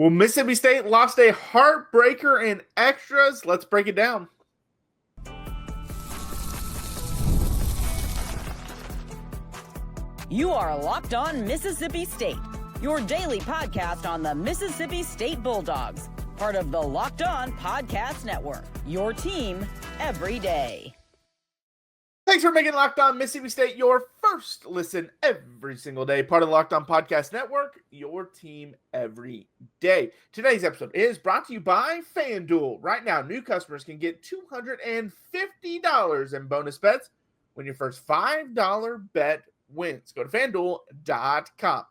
Well, Mississippi State lost a heartbreaker in extras. Let's break it down. You are Locked On Mississippi State, your daily podcast on the Mississippi State Bulldogs, part of the Locked On Podcast Network, your team every day. Thanks for making Locked On Mississippi State your first listen every single day. Part of the Locked On Podcast Network, your team every day. Today's episode is brought to you by FanDuel. Right now, new customers can get $250 in bonus bets when your first $5 bet wins. Go to FanDuel.com.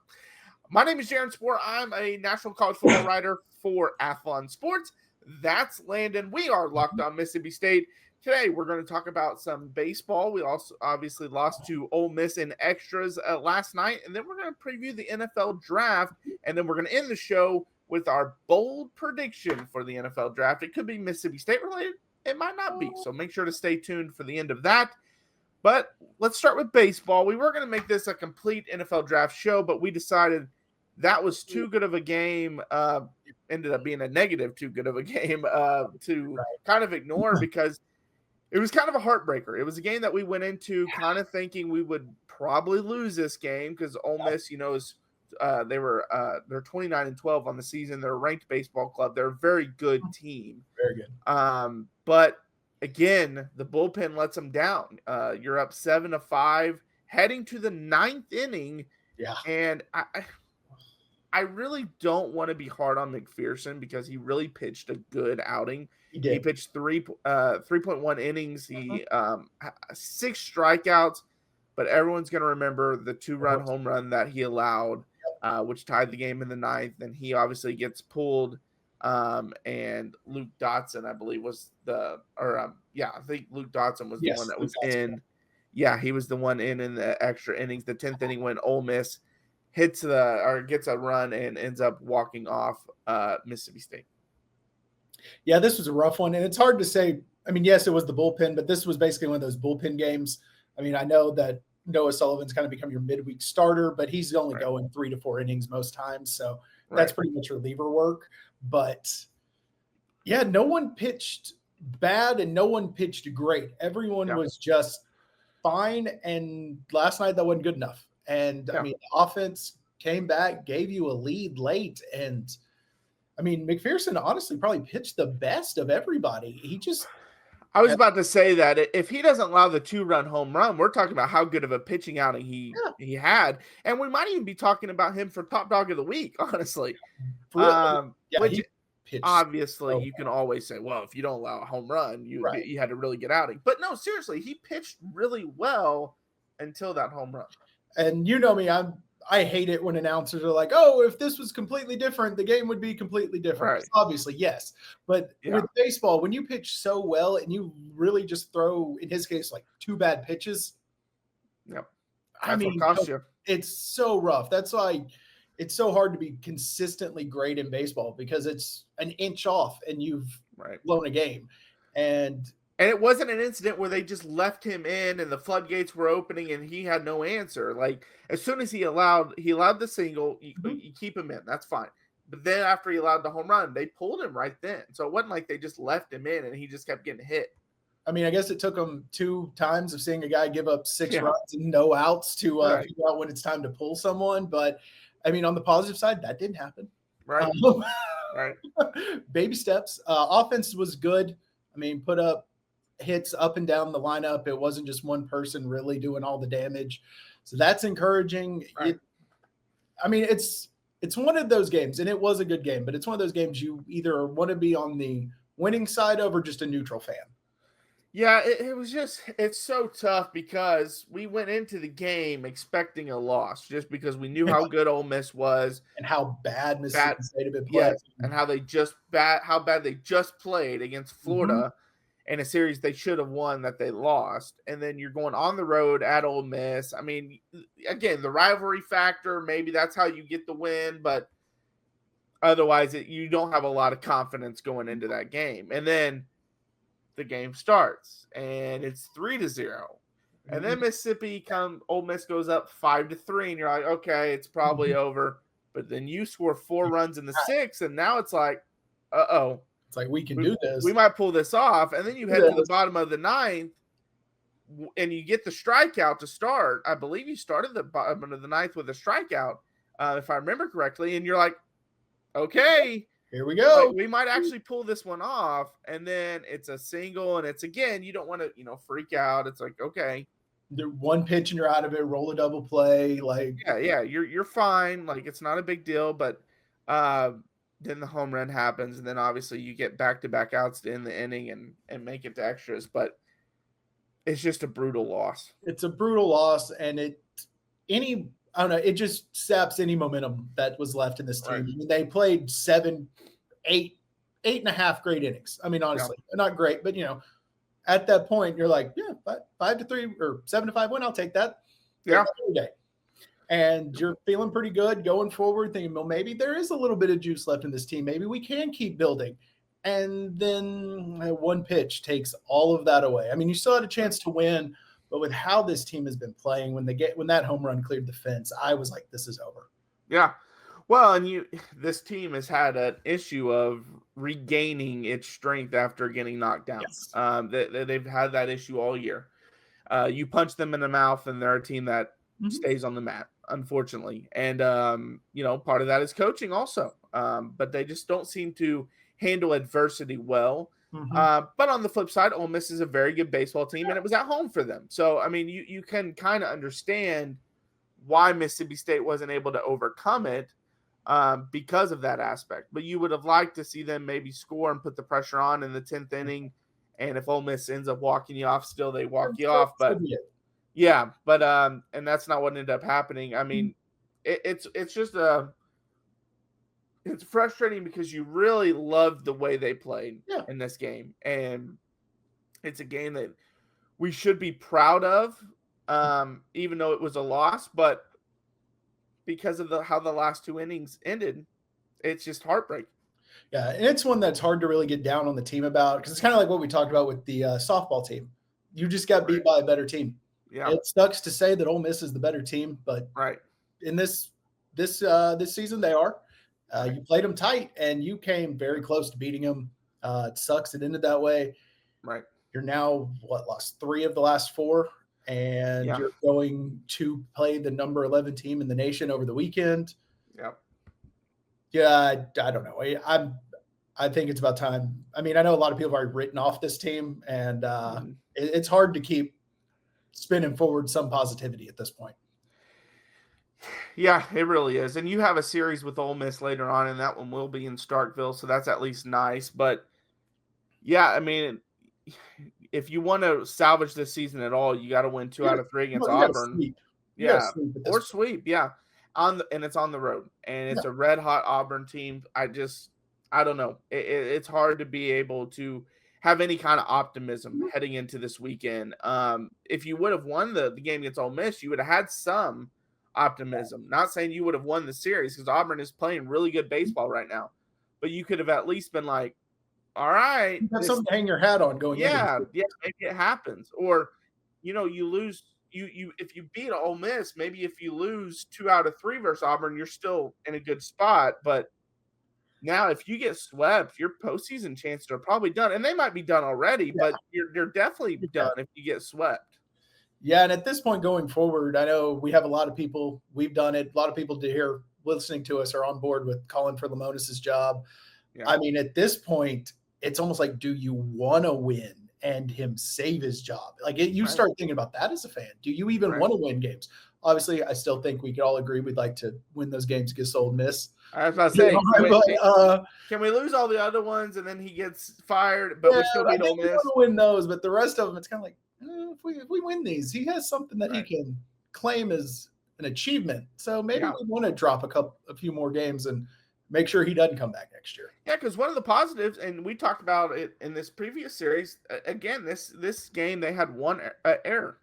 My name is Jaron Spore. I'm a national college football writer for Athlon Sports. That's Landon. We are Locked On Mississippi State. Today, we're going to talk about some baseball. We also obviously lost to Ole Miss in extras last night. And then we're going to preview the NFL draft. And then we're going to end the show with our bold prediction for the NFL draft. It could be Mississippi State related. It might not be. So make sure to stay tuned for the end of that. But let's start with baseball. We were going to make this a complete NFL draft show, but we decided that was too good of a game. Ended up being a negative too good of a game to kind of ignore because it was kind of a heartbreaker. It was a game that we went into kind of thinking we would probably lose this game because Ole Miss, is they're 29-12 on the season. They're a ranked baseball club. They're a very good team. Very good. But again, the bullpen lets them down. You're up 7-5, heading to the ninth inning. Yeah, and I really don't want to be hard on McPherson because he really pitched a good outing. He did. He pitched 3.1 innings. He 6 strikeouts, but everyone's going to remember the 2-run home run that he allowed, which tied the game in the ninth. And he obviously gets pulled. And Luke Dotson, I believe, was I think Luke Dotson was the one that was in. Yeah, he was the one in the extra innings. The 10th inning when Ole Miss gets a run and ends up walking off Mississippi State. Yeah, this was a rough one, and it's hard to say. I mean, yes, it was the bullpen, but this was basically one of those bullpen games. I mean, I know that Noah Sullivan's kind of become your midweek starter, but he's only going 3 to 4 innings most times, so that's pretty much reliever work. But yeah, no one pitched bad and no one pitched great. Everyone was just fine, and last night that wasn't good enough. And I mean, the offense came back, gave you a lead late, and I mean, McPherson honestly probably pitched the best of everybody. I was about to say that if he doesn't allow the 2-run home run, we're talking about how good of a pitching outing he had. And we might even be talking about him for top dog of the week, honestly. Which obviously you can always say, well, if you don't allow a home run, you had a really good outing. But no, seriously, he pitched really well until that home run. And you know me, I hate it when announcers are like, oh, if this was completely different, the game would be completely different. Obviously, yes. But with baseball, when you pitch so well and you really just throw, in his case, like 2 bad pitches. I mean, it's so rough. That's why it's so hard to be consistently great in baseball because it's an inch off and you've blown a game. And it wasn't an incident where they just left him in and the floodgates were opening and he had no answer. Like as soon as he allowed the single, you keep him in. That's fine. But then after he allowed the home run, they pulled him right then. So it wasn't like they just left him in and he just kept getting hit. I mean, I guess it took him 2 times of seeing a guy give up 6 runs and no outs to figure out when it's time to pull someone. But I mean, on the positive side, that didn't happen. Right. Baby steps. Offense was good. I mean, put up hits up and down the lineup. It wasn't just one person really doing all the damage. So that's encouraging. I mean, it's one of those games, and it was a good game, but it's one of those games you either want to be on the winning side of or just a neutral fan. Yeah, it's so tough because we went into the game expecting a loss just because we knew how good Ole Miss was and how bad Mississippi State had been playing. And how bad they just played against Florida in a series they should have won that they lost. And then you're going on the road at Ole Miss. I mean, again, the rivalry factor, maybe that's how you get the win, but otherwise you don't have a lot of confidence going into that game. And then the game starts and it's 3-0. And then Ole Miss goes up 5-3, and you're like, okay, it's probably over. but then you score 4 runs in the 6th, and now it's like, uh-oh. It's like, we can do this. We might pull this off, and then you head to the bottom of the 9th, and you get the strikeout to start. I believe you started the bottom of the 9th with a strikeout, if I remember correctly, and you're like, okay. Here we go. Like, we might actually pull this one off, and then it's a single, and it's, again, you don't want to, freak out. It's like, okay. One pitch and you're out of it, roll a double play. Like, yeah, you're fine. Like, it's not a big deal, but then the home run happens, and then obviously you get back-to-back outs to end the inning and make it to extras, but it's just a brutal loss. It's a brutal loss, and I don't know, it just saps any momentum that was left in this team. Right. I mean, they played 8 and a half great innings. I mean, honestly, not great, but at that point, you're like, yeah, 5-3 or 7-5 win, I'll take that. Yeah. Every day. And you're feeling pretty good going forward, thinking, well, maybe there is a little bit of juice left in this team. Maybe we can keep building. And then one pitch takes all of that away. I mean, you still had a chance to win, but with how this team has been playing, when that home run cleared the fence, I was like, this is over. Yeah. Well, and this team has had an issue of regaining its strength after getting knocked down. Yes. They've had that issue all year. You punch them in the mouth, and they're a team that stays on the mat, unfortunately. And, part of that is coaching also. But they just don't seem to handle adversity well. But on the flip side, Ole Miss is a very good baseball team, and it was at home for them. So, I mean, you can kind of understand why Mississippi State wasn't able to overcome it because of that aspect. But you would have liked to see them maybe score and put the pressure on in the 10th inning. And if Ole Miss ends up walking you off, still they walk you off. But yeah, but and that's not what ended up happening. I mean, it's just it's frustrating because you really loved the way they played in this game, and it's a game that we should be proud of, even though it was a loss. But because of how the last 2 innings ended, it's just heartbreaking. Yeah, and it's one that's hard to really get down on the team about, because it's kind of like what we talked about with the softball team. You just got beat by a better team. Yeah, it sucks to say that Ole Miss is the better team, but in this season they are. You played them tight, and you came very close to beating them. It sucks it ended that way. Right. You're now lost 3 of the last 4, and you're going to play the number 11 team in the nation over the weekend. Yeah. Yeah, I don't know. I think it's about time. I mean, I know a lot of people have already written off this team, and it's hard to keep spinning forward some positivity at this point. Yeah, it really is. And you have a series with Ole Miss later on, and that one will be in Starkville, so that's at least nice. But, yeah, I mean, if you want to salvage this season at all, you got to win 2 out of 3 against Auburn. Sweep, yeah. And it's on the road, and it's a red-hot Auburn team. I don't know. It's hard to be able to have any kind of optimism heading into this weekend. If you would have won the game against Ole Miss, you would have had some optimism. Not saying you would have won the series, because Auburn is playing really good baseball right now, but you could have at least been like, all right, you have something to hang your hat on going. Maybe it happens. Or you lose. You if you beat Ole Miss, maybe if you lose 2 out of 3 versus Auburn, you're still in a good spot. But now, if you get swept, your postseason chances are probably done, and they might be done already. But you're definitely done if you get swept. Yeah, and at this point going forward, I know we have a lot of people. We've done it. A lot of people here listening to us are on board with calling for Lamonis's job. Yeah. I mean, at this point, it's almost like, do you want to win and him save his job? Like, you start thinking about that as a fan. Do you even want to win games? Obviously, I still think we could all agree we'd like to win those games against Ole Miss. I was about to say, can we lose all the other ones and then he gets fired, but we still beat Ole Miss? We want to win those, but the rest of them, it's kind of like, if we win these, he has something that he can claim as an achievement. So maybe we want to drop a few more games and make sure he doesn't come back next year. Yeah, because one of the positives, and we talked about it in this previous series, again, this game, they had 1 error.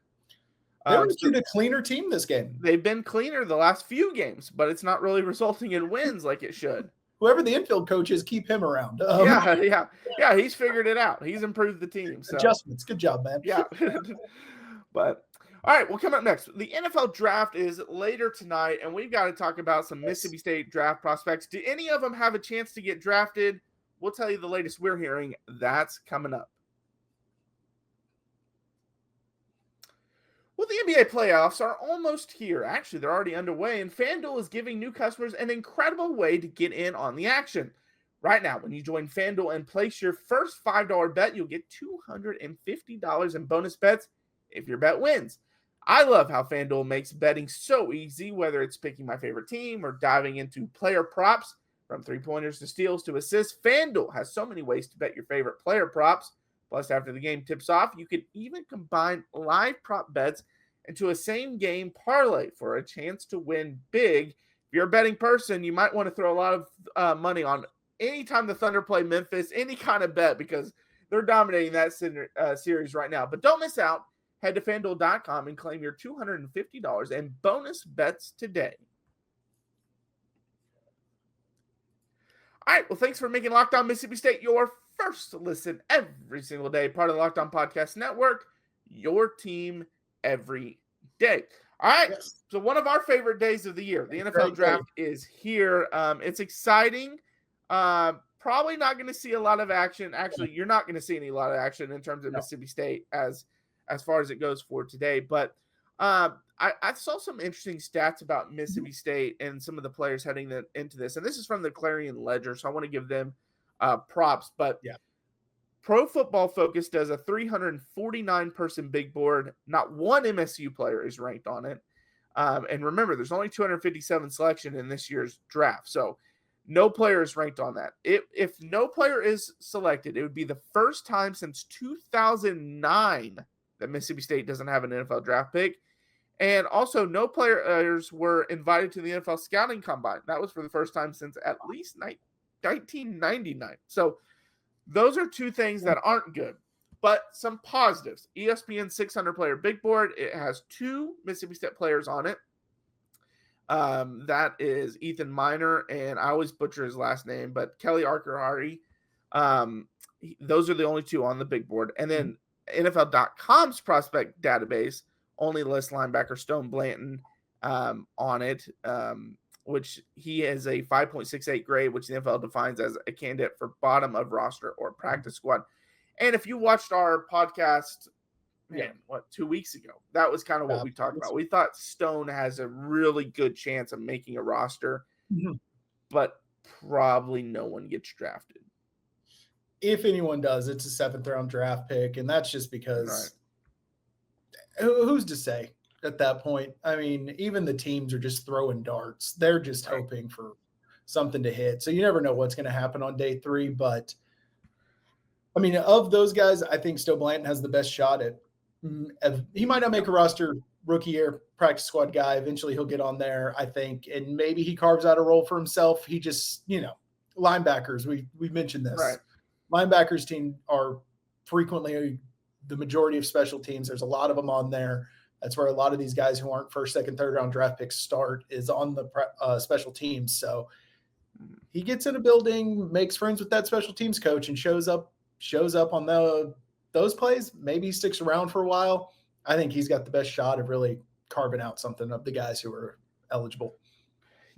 They were a cleaner team this game. They've been cleaner the last few games, but it's not really resulting in wins like it should. Whoever the infield coach is, keep him around. Yeah, he's figured it out. He's improved the team. So. Adjustments. Good job, man. Yeah. But, All right, well, coming up next, the NFL draft is later tonight, and we've got to talk about some Mississippi State draft prospects. Do any of them have a chance to get drafted? We'll tell you the latest we're hearing. That's coming up. Well, the NBA playoffs are almost here. Actually, they're already underway, and FanDuel is giving new customers an incredible way to get in on the action. Right now, when you join FanDuel and place your first $5 bet, you'll get $250 in bonus bets if your bet wins. I love how FanDuel makes betting so easy, whether it's picking my favorite team or diving into player props, from three-pointers to steals to assists. FanDuel has so many ways to bet your favorite player props. Plus, after the game tips off, you can even combine live prop bets into a same-game parlay for a chance to win big. If you're a betting person, you might want to throw a lot of money on anytime the Thunder play Memphis, any kind of bet, because they're dominating that series right now. But don't miss out. Head to FanDuel.com and claim your $250 in bonus bets today. All right, well, thanks for making Locked On Mississippi State your first listen every single day. Part of the Locked On Podcast Network, your team every day. All right, so one of our favorite days of the year, the NFL draft is here. It's exciting. Probably not going to see a lot of action. Actually, you're not going to see a lot of action in terms of Mississippi State as far as it goes for today. But I saw some interesting stats about Mississippi State and some of the players heading into this. And this is from the Clarion Ledger, so I want to give them props. But Pro Football Focus does a 349-person big board. Not one MSU player is ranked on it. And remember, there's only 257 selection in this year's draft. So no player is ranked on that. If no player is selected, it would be the first time since 2009 that Mississippi State doesn't have an NFL draft pick. And also, no players were invited to the NFL Scouting Combine. That was for the first time since at least 1999. So those are two things that aren't good. But some positives. ESPN 600-player big board. It has 2 Mississippi State players on it. That is Ethan Miner, and I always butcher his last name, but Kelly Arkarari. Those are the only 2 on the big board. And then NFL.com's prospect database only lists linebacker Stone Blanton on it, which he has a 5.68 grade, which the NFL defines as a candidate for bottom of roster or practice squad. And if you watched our podcast, 2 weeks ago, that was kind of what we talked about. We thought Stone has a really good chance of making a roster, but probably no one gets drafted. If anyone does, it's a 7th round draft pick, and that's just because who's to say at that point? I mean, even the teams are just throwing darts. They're just hoping for something to hit. So you never know what's going to happen on day 3. But I mean, of those guys, I think Stowe Blanton has the best shot at. He might not make a roster rookie year practice squad guy. Eventually he'll get on there, I think, and maybe he carves out a role for himself. He just, linebackers, we mentioned this. Right. Linebackers team are frequently the majority of special teams. There's a lot of them on there. That's where a lot of these guys who aren't first, second, third round draft picks start, is on the special teams. So he gets in a building, makes friends with that special teams coach, and shows up on those plays. Maybe he sticks around for a while. I think he's got the best shot of really carving out something of the guys who are eligible.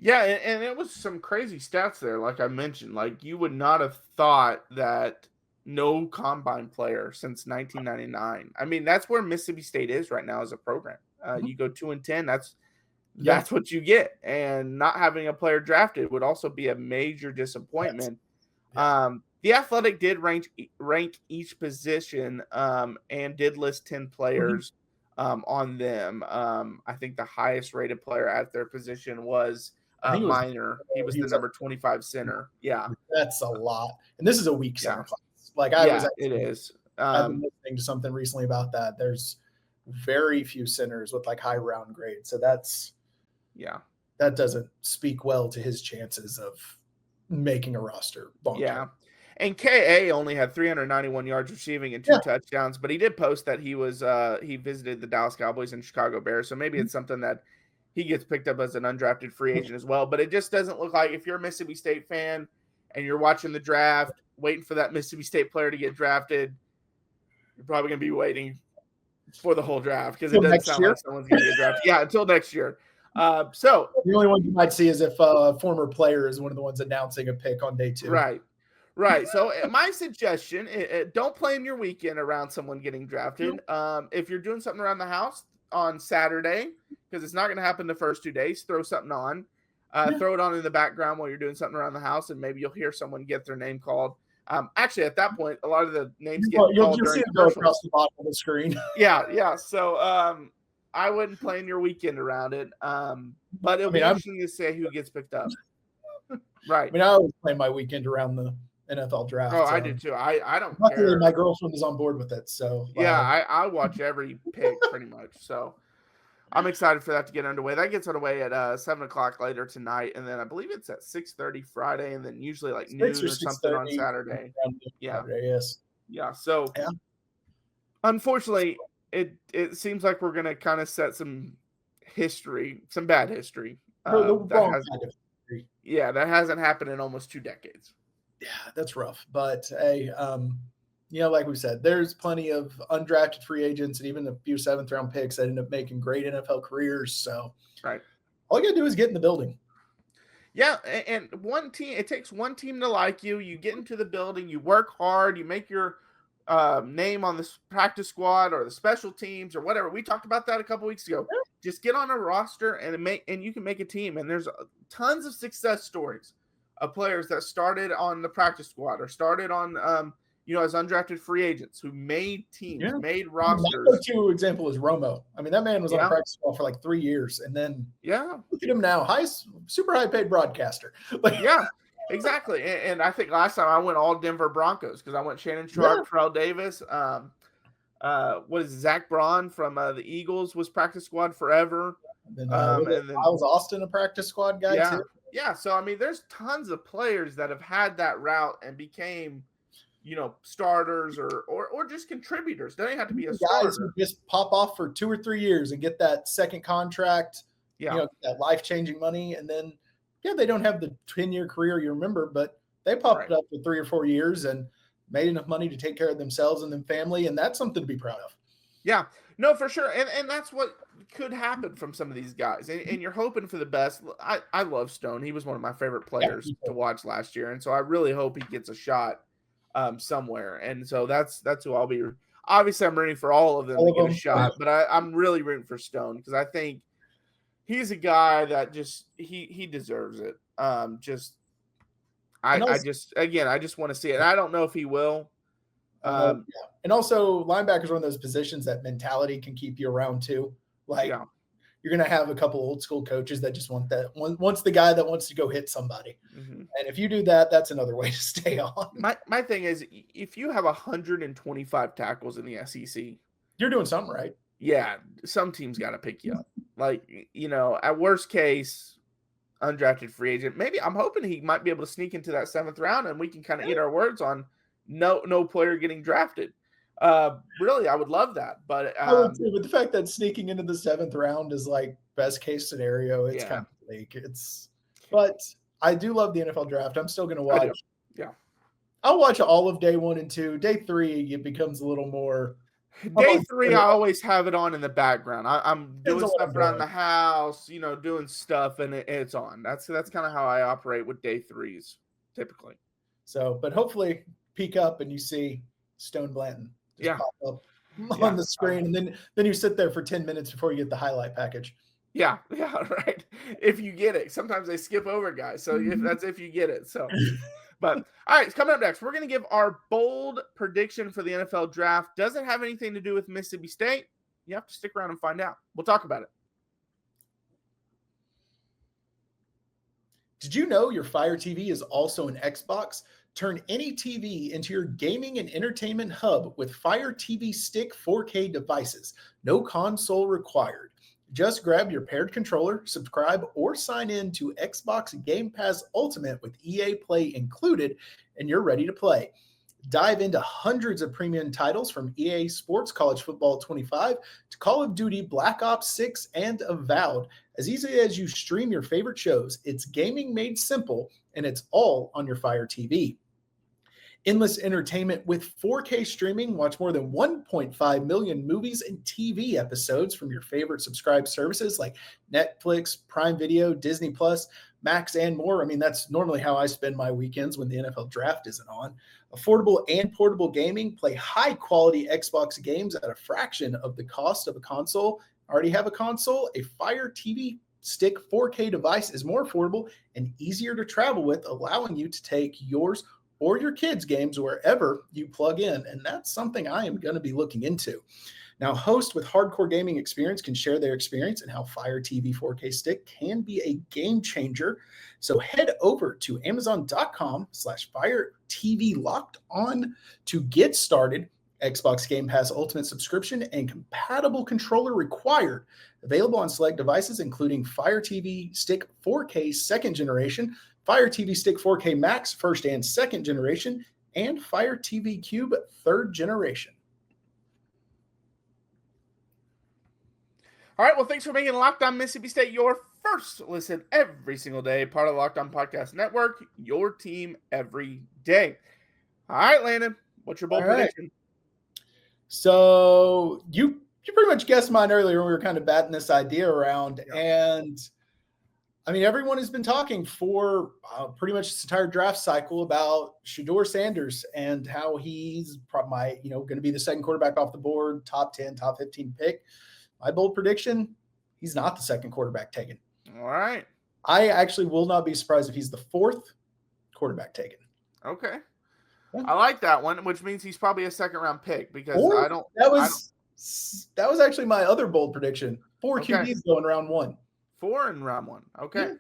Yeah, and it was some crazy stats there, like I mentioned. Like, you would not have thought that no combine player since 1999. I mean, that's where Mississippi State is right now as a program. You go 2-10, that's what you get. And not having a player drafted would also be a major disappointment. The Athletic did rank each position and did list 10 players on them. I think the highest rated player at their position was Miner. He was the number 25 center. Yeah. That's a lot. And this is a weak center class. It is. I've been listening to something recently about that. There's very few centers with high round grade. So that doesn't speak well to his chances of making a roster. And KA only had 391 yards receiving and 2 touchdowns, but he did post that he was he visited the Dallas Cowboys and Chicago Bears. So maybe it's something that he gets picked up as an undrafted free agent as well. But it just doesn't look like, if you're a Mississippi State fan and you're watching the draft, waiting for that Mississippi State player to get drafted, you're probably going to be waiting for the whole draft because it Until doesn't next sound year? like someone's going to get drafted. Yeah, until next year. So The only one you might see is if a former player is one of the ones announcing a pick on day 2. Right. So my suggestion, don't plan your weekend around someone getting drafted. If you're doing something around the house on Saturday, because it's not going to happen the first 2 days, throw something on. Throw it on in the background while you're doing something around the house, and maybe you'll hear someone get their name called. Actually, at that point, a lot of the names get called during commercials. Across the bottom of the screen. Yeah. So I wouldn't plan your weekend around it. But it'll be interesting to see who gets picked up. Right. I mean, I always plan my weekend around the NFL draft. Oh, I do too. I don't luckily, care. my girlfriend is on board with it. So yeah, I watch every pick pretty much. So I'm excited for that to get underway. That gets underway at 7:00 later tonight, and then I believe it's at 6:30 Friday, and then usually like noon or something on Saturday. Yeah. Yes. Yeah. So unfortunately, it seems like we're gonna kind of set some history, some bad history. That hasn't happened in almost 2 decades. Yeah, that's rough. But hey, like we said, there's plenty of undrafted free agents and even a few 7th round picks that end up making great NFL careers. So all you gotta do is get in the building. Yeah, and one team, it takes one team to like you. You get into the building, you work hard, you make your name on the practice squad or the special teams or whatever. We talked about that a couple weeks ago. Just get on a roster and you can make a team. And there's tons of success stories of players that started on the practice squad or started on as undrafted free agents who made teams, made rosters. My go-to example is Romo. I mean, that man was on the practice squad for like 3 years, and then look at him now, super high paid broadcaster. Exactly. And I think last time I went all Denver Broncos because I went Shannon Sharp, Terrell Davis. What is Zach Braun from the Eagles was practice squad forever. And then Miles Austin, a practice squad guy too. Yeah. So I mean, there's tons of players that have had that route and became, starters or just contributors. They don't have to be a starter. Guys who just pop off for 2 or 3 years and get that second contract. That life-changing money, and then they don't have the 10-year career you remember, but they popped up for 3 or 4 years and made enough money to take care of themselves and their family, and that's something to be proud of. Yeah, no, for sure, and that's what could happen from some of these guys, and you're hoping for the best. I love Stone; he was one of my favorite players to watch last year, and so I really hope he gets a shot somewhere. And so that's who I'll be. Obviously, I'm rooting for all of them to get a shot, but I'm really rooting for Stone because I think he's a guy that just he deserves it. I just want to see it. And I don't know if he will. And also, linebackers are one of those positions that mentality can keep you around too. You're going to have a couple old school coaches that just want that. Once the guy that wants to go hit somebody. Mm-hmm. And if you do that, that's another way to stay on. My thing is, if you have 125 tackles in the SEC, you're doing something right. Yeah, some teams got to pick you up. At worst case, undrafted free agent. Maybe I'm hoping he might be able to sneak into that 7th round, and we can kind of eat our words on no player getting drafted. Really, I would love that. But but the fact that sneaking into the 7th round is like best case scenario, it's kind of bleak. But I do love the NFL draft. I'm still going to watch. Yeah, I'll watch all of day 1 and 2. Day 3, it becomes a little more. Day 3, I always have it on in the background. I'm doing stuff around the house, doing stuff, and it's on. That's kind of how I operate with day 3s typically. So, but hopefully peek up and you see Stone Blanton pop up on the screen, and then you sit there for 10 minutes before you get the highlight package. Yeah, right. If you get it. Sometimes they skip over guys. So if you get it. So but all right, coming up next, we're going to give our bold prediction for the NFL draft. Doesn't have anything to do with Mississippi State. You have to stick around and find out. We'll talk about it. Did you know your Fire TV is also an Xbox? Turn any TV into your gaming and entertainment hub with Fire TV Stick 4K devices. No console required. Just grab your paired controller, subscribe, or sign in to Xbox Game Pass Ultimate with EA Play included, and you're ready to play. Dive into hundreds of premium titles from EA Sports College Football 25 to Call of Duty Black Ops 6 and Avowed. As easy as you stream your favorite shows, it's gaming made simple, and it's all on your Fire TV. Endless entertainment with 4K streaming. Watch more than 1.5 million movies and TV episodes from your favorite subscribed services like Netflix, Prime Video, Disney Plus, Max, and more. I mean, that's normally how I spend my weekends when the NFL draft isn't on. Affordable and portable gaming. Play high-quality Xbox games at a fraction of the cost of a console. Already have a console? A Fire TV Stick 4K device is more affordable and easier to travel with, allowing you to take yours or your kids' games wherever you plug in. And that's something I am going to be looking into. Now, hosts with hardcore gaming experience can share their experience and how Fire TV 4K Stick can be a game changer. So head over to Amazon.com/Fire TV Locked On to get started. Xbox Game Pass Ultimate subscription and compatible controller required. Available on select devices, including Fire TV Stick 4K second generation, Fire TV Stick 4K Max first and second generation, and Fire TV Cube third generation. All right, well, thanks for making Locked On Mississippi State your first listen every single day, part of the Locked On Podcast Network, your team every day. All right, Landon, what's your bold prediction? So you pretty much guessed mine earlier when we were kind of batting this idea around. Yeah. And I mean, everyone has been talking for pretty much this entire draft cycle about Shedeur Sanders and how he's probably, going to be the second quarterback off the board, top 10, top 15 pick. My bold prediction, he's not the second quarterback taken. All right. I actually will not be surprised if he's the fourth quarterback taken. Okay. Yeah. I like that one, which means he's probably a second-round pick because That was actually my other bold prediction. 4 QBs going round 1. 4 in round 1. Okay. Yeah.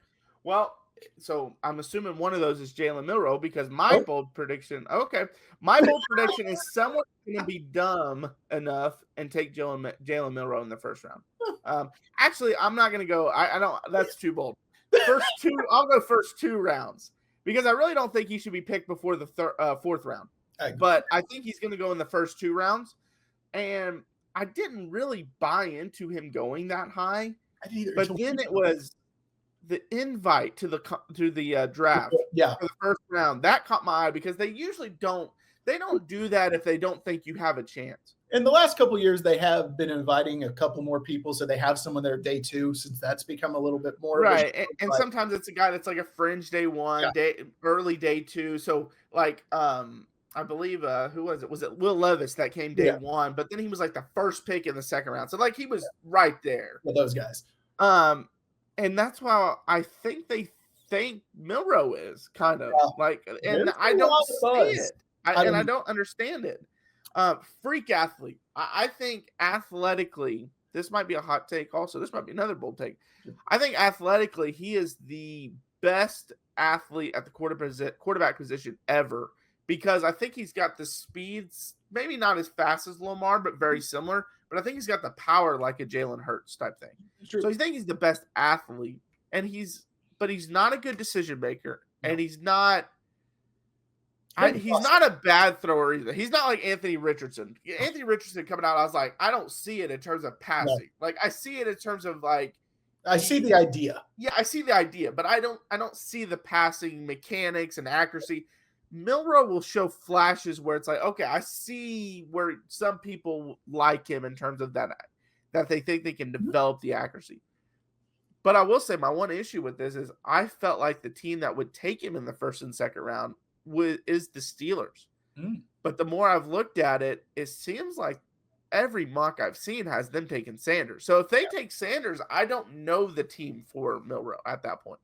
Well, so I'm assuming one of those is Jalen Milroe because my bold prediction. Okay. My bold prediction is someone's going to be dumb enough and take Jalen Milroe in the first round. Actually, I'm not going to go. I don't. That's too bold. I'll go first 2 rounds because I really don't think he should be picked before the fourth round. But I think he's going to go in the first 2 rounds. And I didn't really buy into him going that high. I didn't either. But then it was the invite to the draft for the first round that caught my eye because they usually don't do that if they don't think you have a chance. In the last couple of years, they have been inviting a couple more people, so they have someone there day 2 since that's become a little bit more right. And sometimes it's a guy that's like a fringe day 1, early day 2. So like I believe who was it? Was it Will Levis that came day 1? But then he was like the first pick in the second round, so like he was right there with those guys. And that's why I think they think Milroe is kind of like, and I don't see it. I don't understand it. Freak athlete. I think athletically, this might be a hot take also. This might be another bold take. I think athletically, he is the best athlete at the quarterback position ever because I think he's got the speeds, maybe not as fast as Lamar, but very similar. But I think he's got the power like a Jalen Hurts type thing. So I think he's the best athlete, but he's not a good decision maker, and he's not a bad thrower either. He's not like Anthony Richardson. Anthony Richardson coming out, I was like, I don't see it in terms of passing. No. Like I see it in terms of like I see the idea. Yeah, I see the idea, but I don't see the passing mechanics and accuracy. Milroe will show flashes where it's like, okay, I see where some people like him in terms of that they think they can develop the accuracy. But I will say my one issue with this is I felt like the team that would take him in the first and second round is the Steelers. But the more I've looked at it, it seems like every mock I've seen has them taking Sanders. So if they take Sanders, I don't know the team for Milroe at that point.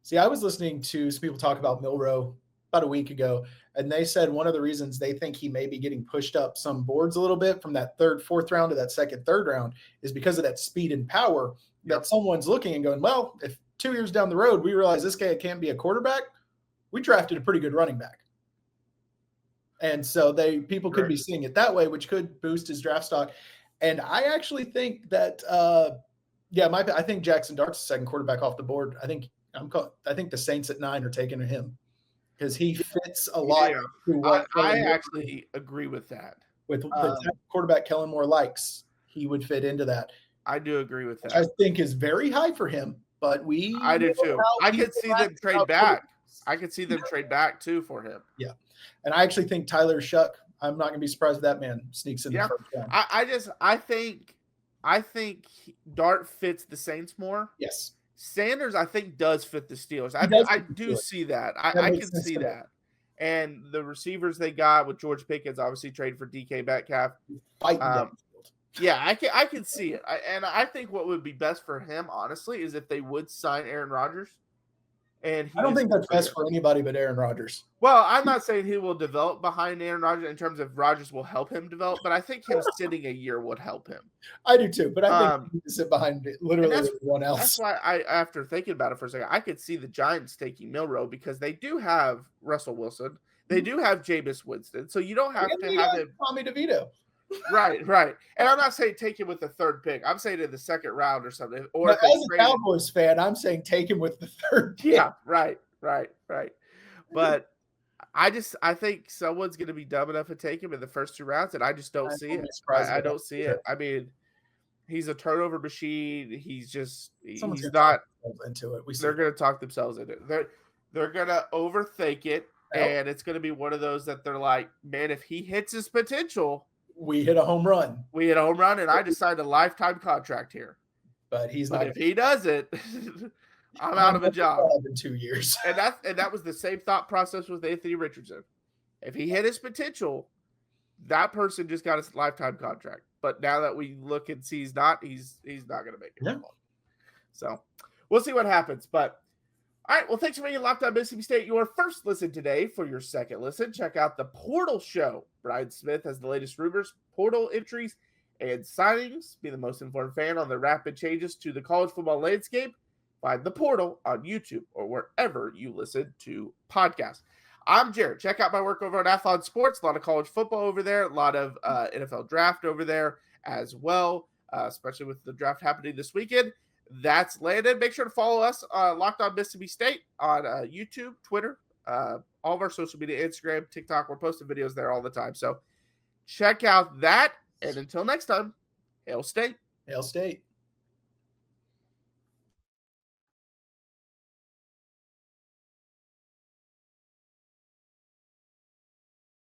See, I was listening to some people talk about Milroe about a week ago, and they said one of the reasons they think he may be getting pushed up some boards a little bit from that third, fourth round to that second, third round is because of that speed and power that someone's looking and going, well, if 2 years down the road we realize this guy can't be a quarterback, we drafted a pretty good running back. And so people could be seeing it that way, which could boost his draft stock. And I actually think that, I think Jackson Dart's the second quarterback off the board. I think the Saints at 9 are taking him because he fits a lot. I actually agree with that. With the quarterback Kellen Moore likes, he would fit into that. I do agree with that. I think is very high for him, but I do too. I could see them trade back. I could see them trade back too for him. Yeah. And I actually think Tyler Shuck, I'm not going to be surprised if that man sneaks in the first round. I think Dart fits the Saints more. Yes. Sanders, I think, does fit the Steelers. I do see that. I can see that. And the receivers they got with George Pickens, obviously traded for DK Metcalf. Yeah, I can see it. And I think what would be best for him, honestly, is if they would sign Aaron Rodgers. And I don't think that's best for anybody but Aaron Rodgers. Well, I'm not saying he will develop behind Aaron Rodgers in terms of Rodgers will help him develop, but I think him sitting a year would help him. I do too, but I think he needs to sit behind literally everyone else. That's why after thinking about it for a second, I could see the Giants taking Milroe because they do have Russell Wilson. They do have Jameis Winston, so you don't have to have him. Tommy DeVito. Right. And I'm not saying take him with the third pick. I'm saying in the second round or something. Or as a Cowboys fan, I'm saying take him with the third pick. Yeah, right. But I think someone's going to be dumb enough to take him in the first 2 rounds, and I just don't see it. I don't see it. I mean, he's a turnover machine. He's not into it. They're going to talk themselves into it. They're going to overthink it, and it's going to be one of those that they're like, man, if he hits his potential, we hit a home run. And I just signed a lifetime contract here. But he's not. If he does it, I'm out of a job in 2 years. And that was the same thought process with Anthony Richardson. If he hit his potential, that person just got a lifetime contract. But now that we look and see he's not going to make it. Yeah. So we'll see what happens. But all right, well, thanks for making Locked On Mississippi State your first listen today. For your second listen, check out the Portal Show. Brian Smith has the latest rumors, portal entries, and signings. Be the most informed fan on the rapid changes to the college football landscape. Find The Portal on YouTube or wherever you listen to podcasts. I'm Jared. Check out my work over on Athlon Sports. A lot of college football over there. A lot of NFL draft over there as well, especially with the draft happening this weekend. That's Landon. Make sure to follow us, Locked On Mississippi State, on YouTube, Twitter, all of our social media, Instagram, TikTok. We're posting videos there all the time. So check out that. And until next time, Hail State. Hail State.